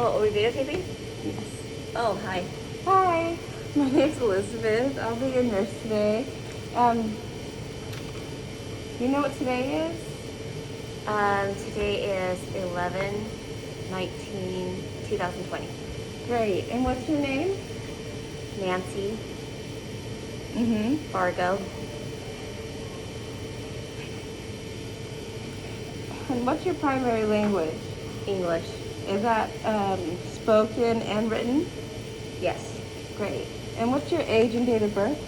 Oh, are we videotaping? Yes. Oh, hi. Hi, my name's Elizabeth. I'll be your nurse today. Um, you know what today is? Today is 11/19/2020. Great. And what's your name? Nancy Mm-hmm. Fargo. And what's your primary language? English. Is that spoken and written? Yes. Great. And what's your age and date of birth?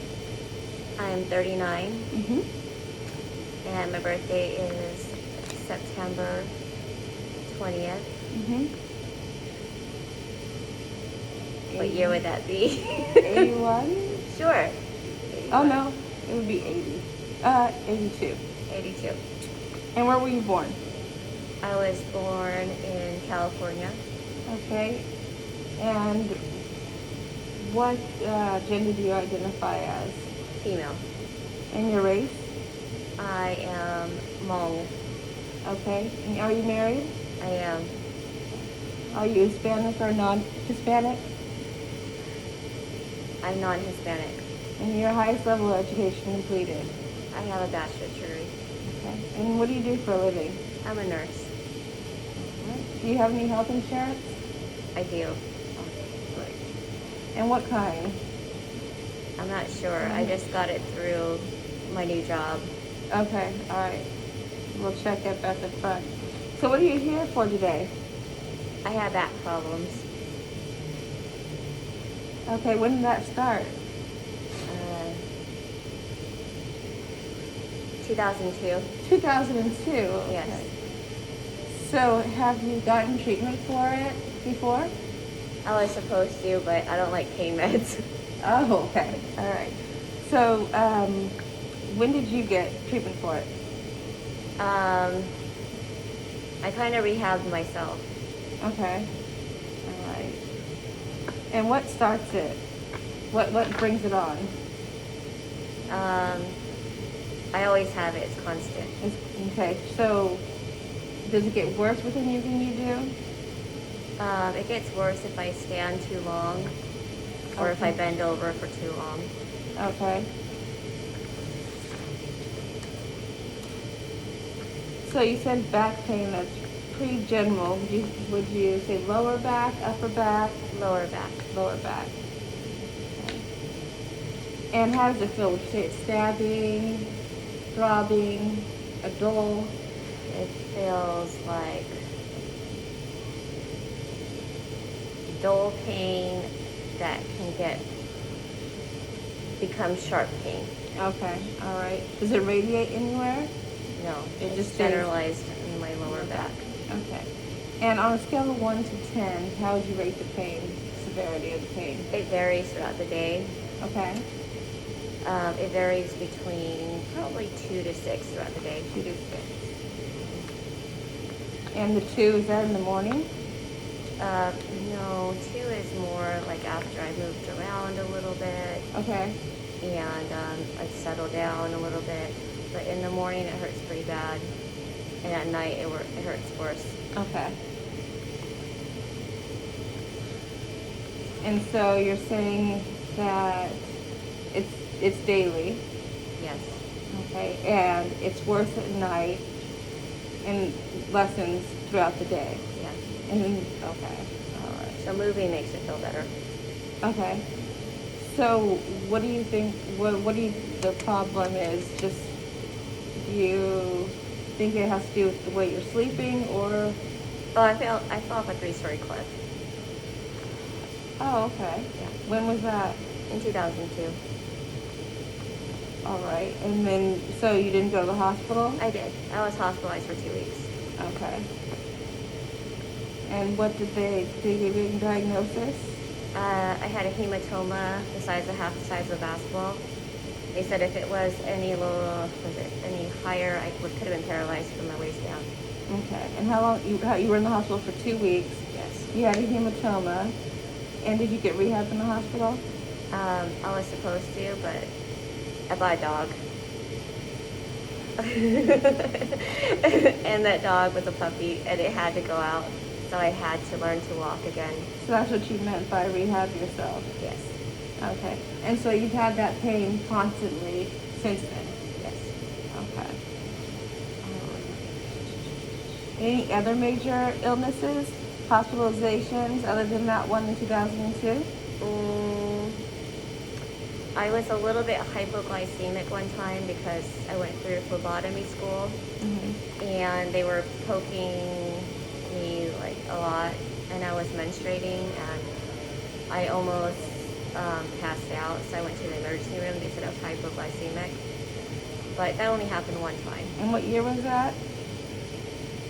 I'm 39, Mm-hmm. and my birthday is September 20th. Mm-hmm. What year would that be? 81? Sure. Oh 81. no, it would be 80. 82. 82. And where were you born? I was born in California. Okay. And what gender do you identify as? Female. And your race? I am Hmong. Okay. And are you married? I am. Are you Hispanic or non-Hispanic? I'm non-Hispanic. And your highest level of education completed? I have a bachelor's degree. Okay. And what do you do for a living? I'm a nurse. Do you have any health insurance? I do. Great. And what kind? I'm not sure. I just got it through my new job. Okay. All right. We'll check it at the front. So what are you here for today? I had back problems. Okay. When did that start? 2002. 2002. Okay. Yes. So have you gotten treatment for it before? I was supposed to, but I don't like pain meds. Oh, okay. All right. So when did you get treatment for it? I kind of rehabbed myself. Okay. All right. And what starts it? What brings it on? I always have it. It's constant. Okay. So does it get worse with anything you do? It gets worse if I stand too long or if I Okay. bend over for too long. Okay. So you said back pain. That's pretty general. Would you say lower back, upper back, Lower back. lower back? Okay. And how does it feel? Would you say it's stabbing, throbbing, a dull? It feels like dull pain that can become sharp pain. Okay, all right. Does it radiate anywhere? No, It it's just stays- generalized in my lower back. Okay. And on a scale of 1 to 10, how would you rate the pain, severity of the pain? It varies throughout the day. Okay. It varies between probably 2 to 6 throughout the day. 2 to 6. And the 2, is that in the morning? No, 2 is more like after I moved around a little bit Okay. and I settled down a little bit. But in the morning it hurts pretty bad, and at night it hurts worse. Okay. And so you're saying that it's daily, Yes, okay, and it's worse at night and lessens throughout the day. yes. And then, okay, all right. So moving makes it feel better. Okay. So what do you think, what do you, the problem is? Just, do you think it has to do with the way you're sleeping or? Oh, I fell off a 3-story cliff. Oh, okay. Yeah. When was that? In 2002. All right. And then, so you didn't go to the hospital? I did. I was hospitalized for 2 weeks. Okay. And what did they give you a diagnosis? I had a hematoma the size of half the size of a basketball. They said if it was any higher, I could have been paralyzed from my waist down. Okay. And how long, you were in the hospital for 2 weeks. Yes. You had a hematoma. And did you get rehab in the hospital? I was supposed to, but I bought a dog. And that dog was a puppy, and it had to go out. So I had to learn to walk again. So that's what you meant by rehab yourself. Yes. Okay. And so you've had that pain constantly since then. Yes. Okay. Any other major illnesses, hospitalizations other than that one in 2002? I was a little bit hypoglycemic one time because I went through phlebotomy school, and they were poking me like a lot, and I was menstruating, and I almost passed out. So I went to the emergency room. They said I was hypoglycemic, but that only happened one time And what year was that?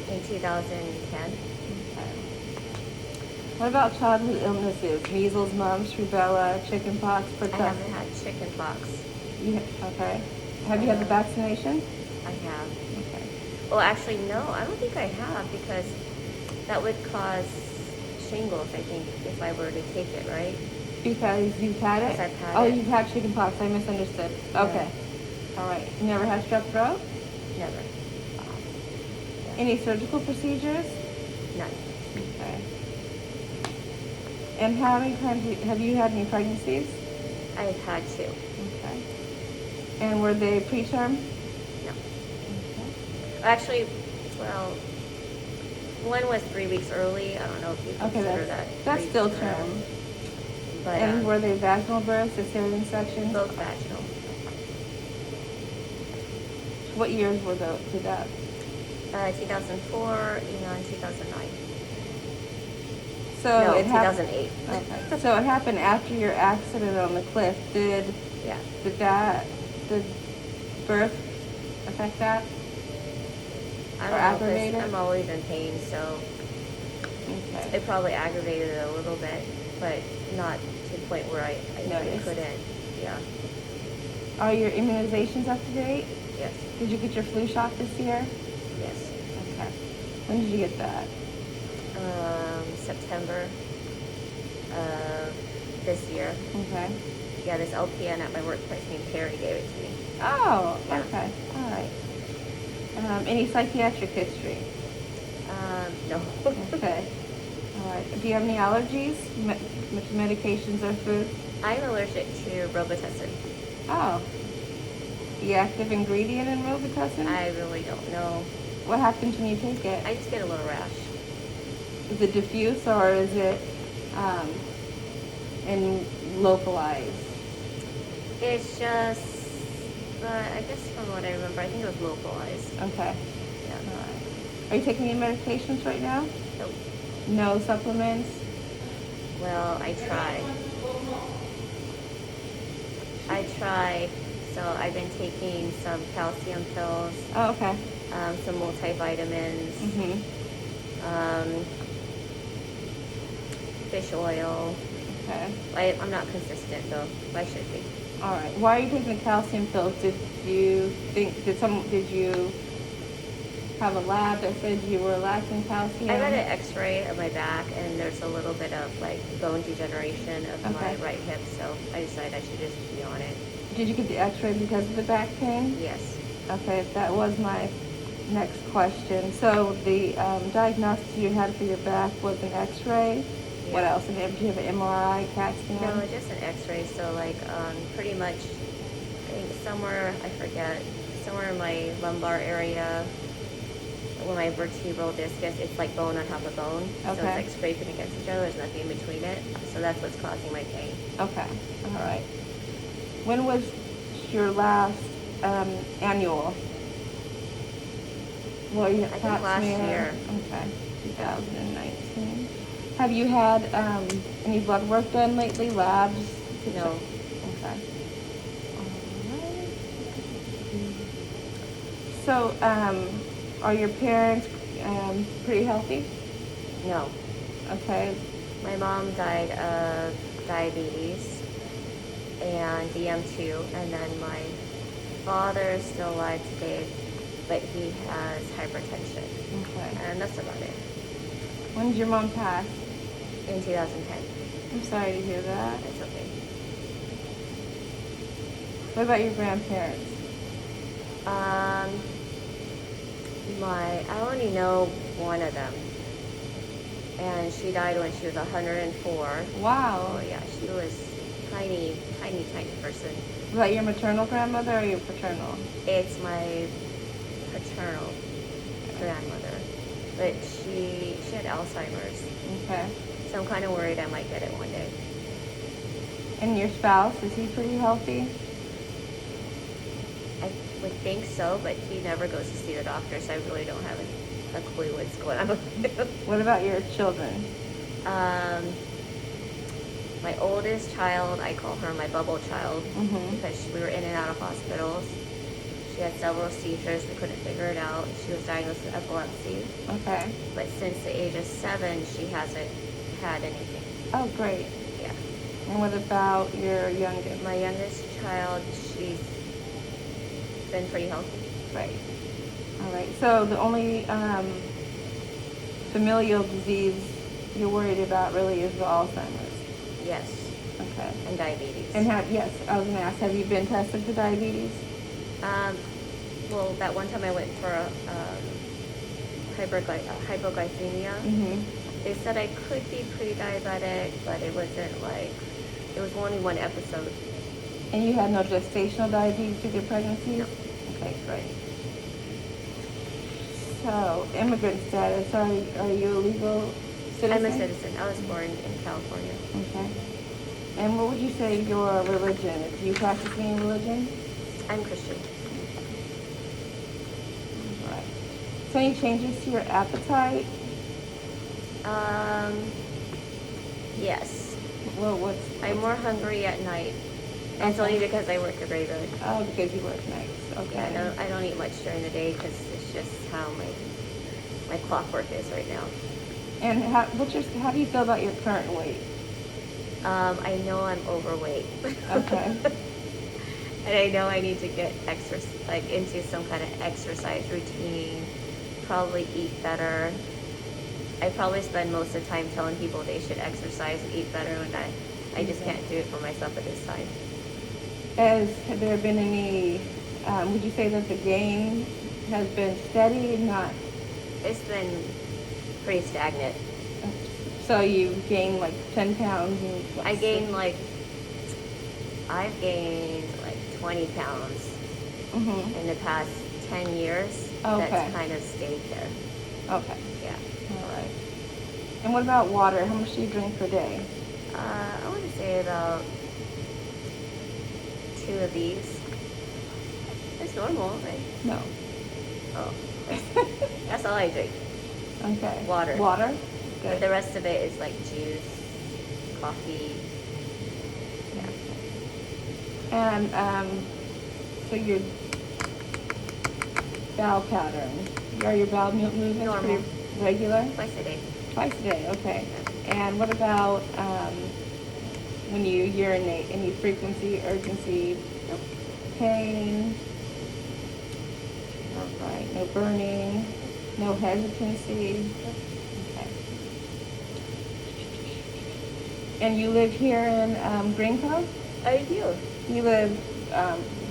in 2010. What about childhood illnesses? Measles, mumps, rubella, chickenpox, I pertussis? haven't had chicken pox. Okay. Have you had the vaccination? I have. Okay. Well, actually, no, I don't think I have, because that would cause shingles, I think, if I were to take it, right? Because you've had it? Because I've had Oh, it. you've had chickenpox. I misunderstood. Yeah. Okay. All right. You never had strep throat? Never. Any surgical procedures? None. Okay. And how many times have you had any pregnancies? I've had two. Okay. And were they preterm? No. Okay. Actually, well, one was 3 weeks early. I don't know if you Okay, consider that's still preterm. term. But And were they vaginal births, cesarean sections? both vaginal. What years were those to that? 2004 and 2009. So No, it happened. 2008. Okay. So it happened after your accident on the cliff. Did Yeah. did birth affect that? I Or don't know, 'cause aggravated? I'm always in pain, so Okay. it probably aggravated it a little bit, but not to the point where I Noticed. couldn't. Yeah. Are your immunizations up to date? Yes. Did you get your flu shot this year? Yes. Okay. When did you get that? September this year. Okay. Yeah, this LPN at my workplace named Perry gave it to me. Oh, Yeah. okay. All right. Any psychiatric history? No. Okay. All right. Do you have any allergies? Medications or food? I'm allergic to Robitussin. Oh. The active ingredient in Robitussin? I really don't know. What happens when you take it? I just get a little rash. Is it diffuse or is it in localized? It's just, I guess from what I remember, I think it was localized. Okay. Yeah. All right. Are you taking any medications right now? Nope. No supplements? Well, I tried. So I've been taking some calcium pills, Oh, okay. some multivitamins, Mm-hmm. fish oil. Okay. I'm not consistent though. I should be. All right. Why are you taking the calcium pills? Did you have a lab that said you were lacking calcium? I got an X-ray of my back, and there's a little bit of like bone degeneration of my Okay. right hip, so I decided I should just be on it. Did you get the X-ray because of the back pain? Yes. Okay, that was my next question. So the diagnosis you had for your back was an X-ray. Yeah. What else? And did you have an MRI, CAT scan? No, just an X-ray. So like, pretty much, I think somewhere in my lumbar area, where my vertebral disc is, it's like bone on top of bone. So it's Okay. like scraping against each other. There's nothing in between it. So that's what's causing my pain. Okay, all right. When was your last annual? Well, you I think pap last smear. year. Okay, 2019. Have you had any blood work done lately? Labs? No. Okay. Alright. So, are your parents pretty healthy? No. Okay. My mom died of diabetes and DM2, and then my father is still alive today, but he has hypertension, Okay. and that's about it. When did your mom pass? In 2010. I'm sorry to hear that. It's okay. What about your grandparents? I only know one of them, and she died when she was 104. Wow. Oh yeah, she was tiny, tiny, tiny person. Was that your maternal grandmother or your paternal? It's my paternal grandmother, but she had Alzheimer's, Okay. so I'm kind of worried I might get it one day. And your spouse, is he pretty healthy? I would think so, but he never goes to see the doctor, so I really don't have a clue what's going on with him. What about your children? My oldest child, I call her my bubble child Mhm. because we were in and out of hospitals. She had several seizures. We couldn't figure it out. She was diagnosed with epilepsy. Okay. But since the age of 7, she hasn't had anything. Oh, great. Yeah. And what about your youngest? My youngest child, she's been pretty healthy. Great. All right. So the only familial disease you're worried about really is the Alzheimer's. Yes. Okay. And diabetes. And yes, I was gonna ask, have you been tested for diabetes? Well, that one time I went for a hypoglycemia. Mm-hmm. They said I could be pre-diabetic, but it wasn't like, it was only one episode. And you had no gestational diabetes with your pregnancy? No. Okay, great. So, immigrant status, are you a legal citizen? I'm a citizen. I was born in California. Okay. And what would you say your religion is? Do you practice any religion? I'm Christian. Right. So any changes to your appetite? Yes. Well, I'm more hungry at night. And it's only because I work a graveyard. Oh, because you work nights. Okay. Yeah, I don't eat much during the day because it's just how my clockwork is right now. And how do you feel about your current weight? I know I'm overweight. Okay. And I know I need to get into some kind of exercise routine, probably eat better. I probably spend most of the time telling people they should exercise and eat better, and I just can't do it for myself at this time. Have there been any, would you say that the gain has been steady, not? It's been pretty stagnant. So you gained like 10 pounds? I've gained like 20 pounds Mm-hmm. in the past 10 years. Okay. That's kind of stayed there. Okay. Yeah. All right. And what about water? How much do you drink per day? I want to say about 2 of these. It's normal, right? No. Oh, that's all I drink. Okay. Water. Water? But Good. the rest of it is like juice, coffee. Yeah. And so your bowel pattern, are your bowel movements Normal. pretty regular? Twice a day. Twice a day, okay. And what about when you urinate? Any frequency, urgency, Nope. pain? All right, no burning, no hesitancy. Okay. And you live here in Green Cove? I do. You live,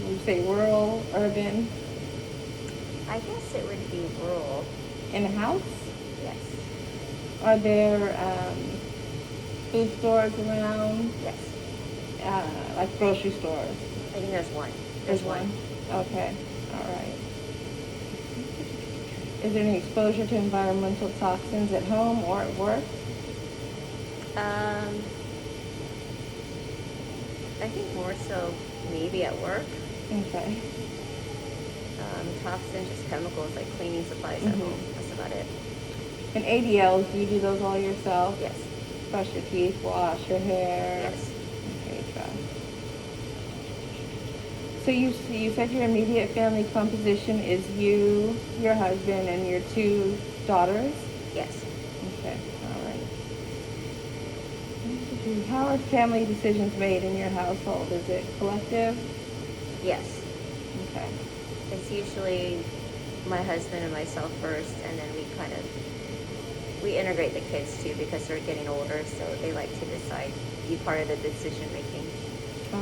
would you say rural, urban, I guess it would be rural. in a house? Yes. Are there food stores around, Yes. like grocery stores? I think there's one. There's one? Okay, all right. Is there any exposure to environmental toxins at home or at work? I think more so maybe at work. Okay. Toxins, just chemicals like cleaning supplies at Mhm. home. That's about it. And ADLs, do you do those all yourself? Yes. Brush your teeth, wash your hair? Yes. Okay, try. So you said your immediate family composition is you, your husband, and your 2 daughters? Yes. Okay, all right. How are family decisions made in your household? Is it collective? Yes. Okay. It's usually my husband and myself first, and then we integrate the kids too because they're getting older, so they like to be part of the decision making.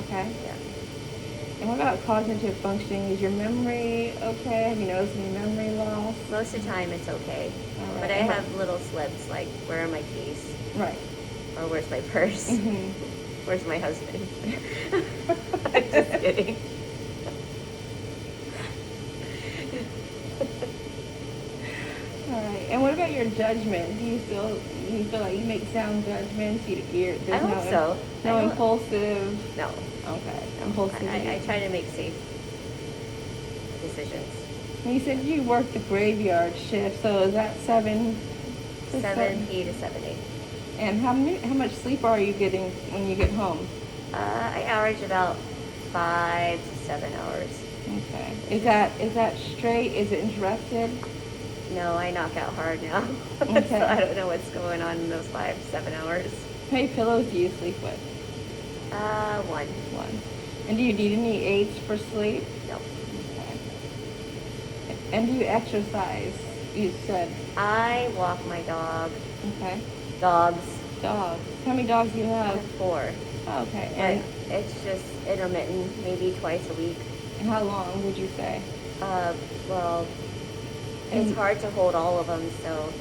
Okay. Yeah. And what about cognitive functioning? Is your memory okay? Have you noticed any memory loss? Most of the time it's okay. All But right. I have little slips like, where are my keys? Right. Or where's my purse? Mm-hmm. Where's my husband? I'm just kidding. All right. And what about your judgment? Do you feel like you make sound judgments? There's I hope so. No I don't- impulsive. No. Okay. Impulsivity. I try to make safe decisions. And you said you work the graveyard shift, so is that 7 to 7P to 7A. And how much sleep are you getting when you get home? I average about 5 to 7 hours. Okay. Is that straight? Is it interrupted? No, I knock out hard now. Okay. So I don't know what's going on in those 5 to 7 hours. How many pillows do you sleep with? One. One. And do you need any aids for sleep? No. Okay. And do you exercise? You said. I walk my dog. Okay. Dogs. Dogs. How many dogs do you I have? have 4. Oh, okay. But it's just intermittent, maybe twice a week. And how long would you say? Well, And- it's hard to hold all of them, so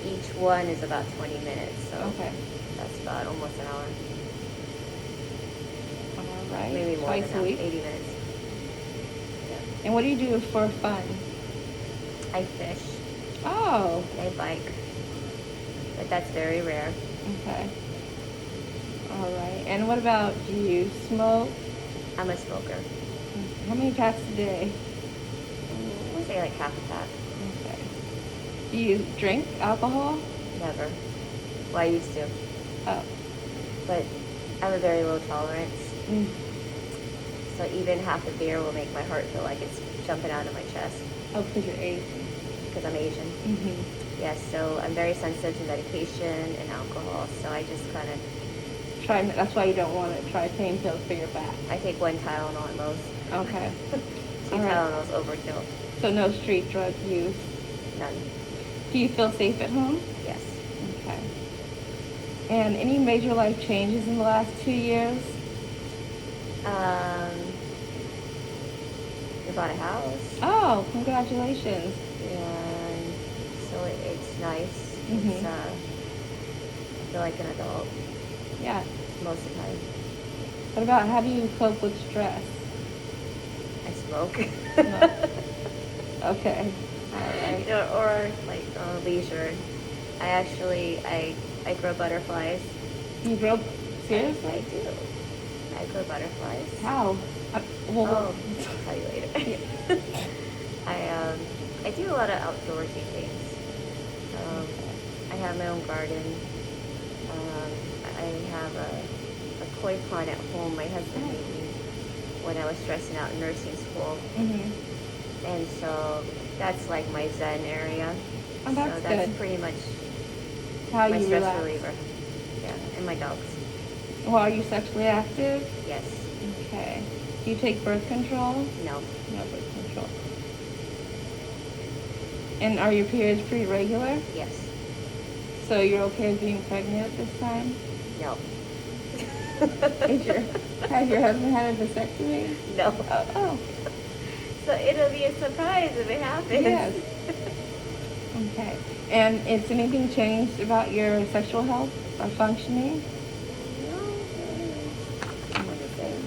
each one is about 20 minutes. So Okay. that's about almost an hour. All right. Maybe more Twice than a that, week. 80 minutes. Yeah. And what do you do for fun? I fish. Oh. I bike. But that's very rare. Okay. All right. And what about, do you smoke? I'm a smoker. How many packs a day? I would say like half a pack. Okay. Do you drink alcohol? Never. Well, I used to. Oh. But I have a very low tolerance. Mm. So even half a beer will make my heart feel like it's jumping out of my chest Oh, because you're Asian. because I'm Asian. Mm-hmm. Yes, so I'm very sensitive to medication and alcohol. So I just kind of, That's why you don't want to try pain pills for your back. I take 1 Tylenol at most. Okay. 2 All right. Tylenols overkill. So no street drug use. None. Do you feel safe at home? Yes. Okay. And any major life changes in the last 2 years? We bought a house. Oh, congratulations. And so it's nice. Mhm. It's, I feel like an adult Yeah. most of the time. What about, how do you cope with stress? I smoke. No. Okay. All right. Or like leisure. I grow butterflies. You grow, I seriously? do. I grow butterflies. How? Oh, I'll tell you later. I do a lot of outdoorsy things. I have my own garden. I have a koi pond at home my husband made me when I was stressing out in nursing school. Mm-hmm. And so that's like my zen area. Oh, that's so that's good. pretty much How my you stress relax? reliever. Yeah, and my dogs. Well, are you sexually active? Yes. Okay. Do you take birth control? No. No birth control. And are your periods pretty regular? Yes. So you're okay with being pregnant at this time? No. Has your husband had a vasectomy? No. Oh. So it'll be a surprise if it happens. Yes. Okay. And has anything changed about your sexual health or functioning? No. I'm the same.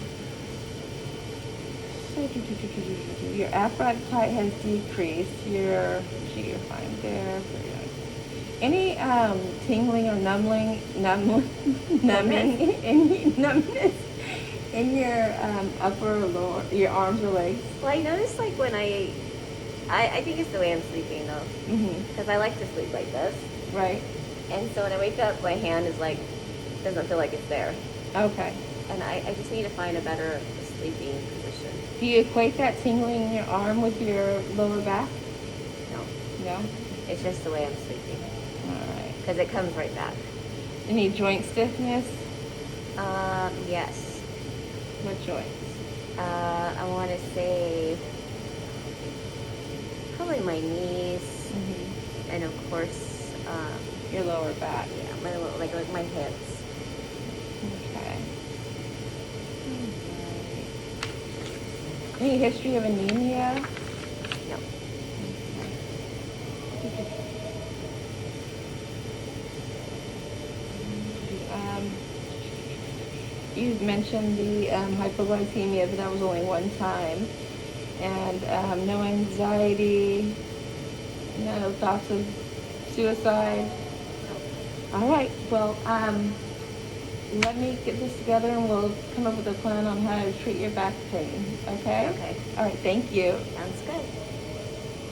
Your appetite has decreased. You're fine there. Any tingling or numbing numbness in your upper or lower, your arms or legs? Well, I noticed like when I think it's the way I'm sleeping though, Mm-hmm. because I like to sleep like this, Right. and so when I wake up, my hand is like doesn't feel like it's there, Okay. and I just need to find a better sleeping position. Do you equate that tingling in your arm with your lower back? No, No. it's just the way I'm sleeping, All right. because it comes right back. Any joint stiffness? Yes. What joints? I want to say probably my knees, Mm-hmm. and of course, Your lower back. yeah, like my hips. Okay. Any history of anemia? No. Um, you mentioned the hypoglycemia, but that was only one time. And no anxiety, no thoughts of suicide. All right, well, let me get this together and we'll come up with a plan on how to treat your back pain, okay? Okay. All right, thank you. Sounds good.